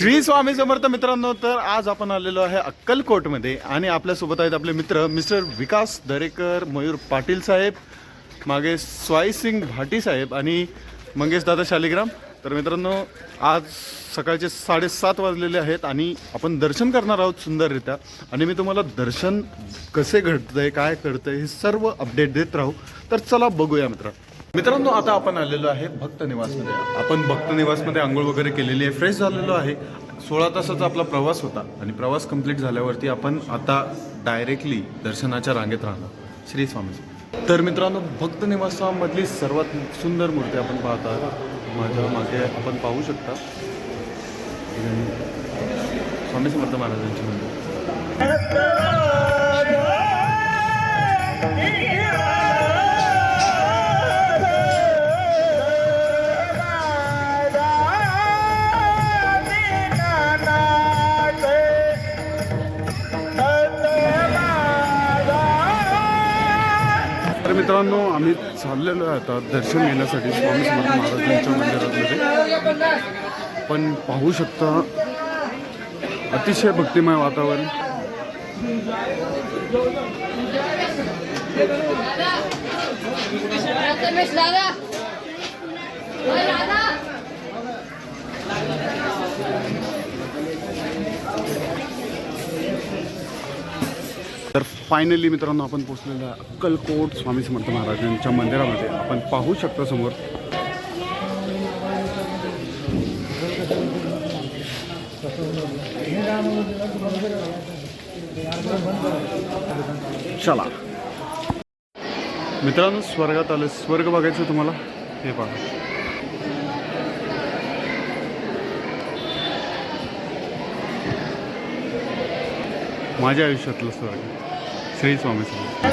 श्री स्वामी समर्थ मित्रांनो, तर आज आपण आलेलो आहे अक्कलकोटमध्ये आणि आपल्यासोबत आहेत आपले मित्र मिस्टर विकास दरेकर, मयूर पाटील साहेब, मागे स्वाई सिंग भाटी साहेब आणि मंगेश दादा शालिग्राम. तर मित्रांनो, आज सकाळचे 7:30 वाजलेले आहेत आणि आपण दर्शन करणार आहोत सुंदररित्या. आणि मी तुम्हाला दर्शन कसे घडतंय, काय कळतंय, हे सर्व अपडेट देत राहू. तर चला बघूया मित्रांनो, आता आपण आलेलो आहे भक्त निवासमध्ये. आपण भक्त निवासमध्ये आंघोळ वगैरे केलेली आहे, फ्रेश झालेलो आहे. 16 तासाचा आपला प्रवास होता आणि प्रवास कंप्लीट झाल्यावरती आपण आता डायरेक्टली दर्शनाच्या रांगेत राहणार श्री स्वामी. तर मित्रांनो, भक्त निवासामधली सर्वात सुंदर मूर्ती आपण पाहत आहात. माझ्या मागे आपण पाहू शकता स्वामी समर्थ महाराजांची मंदिर. तर मित्रांनो, आम्ही चाललेलो आहे आता दर्शन घेण्यासाठी स्वामी समर्थ महाराजांच्या मंदिरामध्ये. पण पाहू शकता अतिशय भक्तिमय वातावरण. तर फायनली मित्रांनो, आपण पोचलेलो आहे अक्कलकोट स्वामी समर्थ महाराजांच्या मंदिरामध्ये. आपण पाहू शकता समोर. चला मित्रांनो, स्वर्गात आलं. स्वर्ग बघायचं तुम्हाला, हे पहा. माझ्या आयुष्यातलं स्वर्ग श्री स्वामी समर्थ.